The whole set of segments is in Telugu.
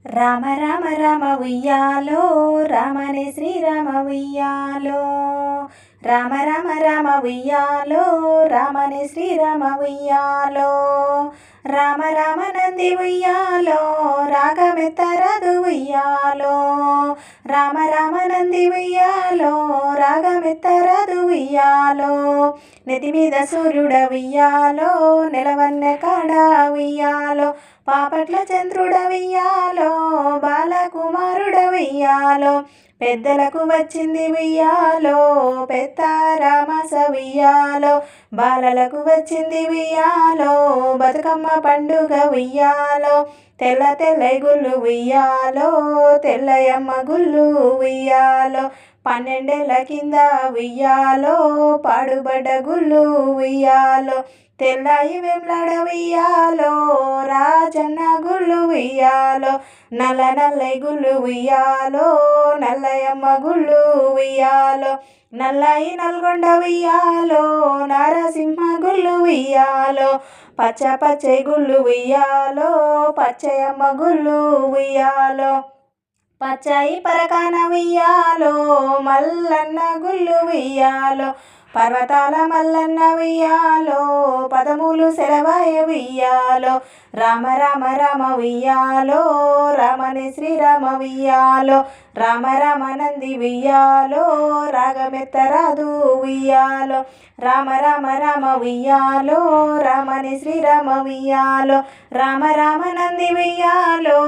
రామ రామ రామ ఉయ్యాలో రామనే శ్రీరామ ఉయ్యాలో రామ రామ రామ ఉయ్యాలో రామనే శ్రీరామ ఉయ్యాలో రామ రామ నంది ఉయ్యాలో రాగమెత్తరాదు ఉయ్యాలో రామ రామ నంది ఉయ్యాలో రాగమెత్తరాదు ఉయ్యాలో నెతి మీద సూర్యుడ ఉయ్యాలో నెలవన్నె కాడ ఉయ్యాలో పాపట్ల చంద్రుడ ఉయ్యాలో బాలకుమారుడ ఉయ్యాలో పెద్దలకు వచ్చింది ఉయ్యాలో పెద్ద రామస ఉయ్యాలో బాలలకు వచ్చింది ఉయ్యాలో బతుకమ్మ పండుగ ఉయ్యాలో తెల్ల తెల్ల గుళ్ళు ఉయ్యాలో తెల్లయమ్మ గుళ్ళు ఉయ్యాలో 12 ఏళ్ల కింద ఉయ్యాలో పాడుబడ్డ గుళ్ళు ఉయ్యాలో తెల్లాయి వెంలాడ ఉయ్యాలో రాజన్న గుళ్ళు ఉయ్యాలో నల్ల నల్లై గుళ్ళు ఉయ్యాలో నల్లయమ్మ గుళ్ళు ఉయ్యాలో నల్లయి నల్గొండ ఉయ్యాలో నారసింహ గుళ్ళు ఉయ్యాలో పచ్చ పచ్చై గుళ్ళు ఉయ్యాలో పచ్చయమ్మ గుళ్ళు ఉయ్యాలో పచ్చాయి పరకాన ఉయ్యాలో మల్లన్న గుళ్ళు ఉయ్యాలో పర్వతాల మల్లన్న ఉయ్యాలో పదములు సెలవాయ ఉయ్యాలో రామ రామ రామ ఉయ్యాలో రామనే శ్రీరామ ఉయ్యాలో రామ రామ నంది ఉయ్యాలో రాగమెత్తరాదు ఉయ్యాలో రామ రామ రామ ఉయ్యాలో రామనే శ్రీరామ ఉయ్యాలో రామ రామ నంది ఉయ్యాలో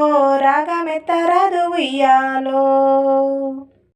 రాగమెత్తరాదు ఉయ్యాలో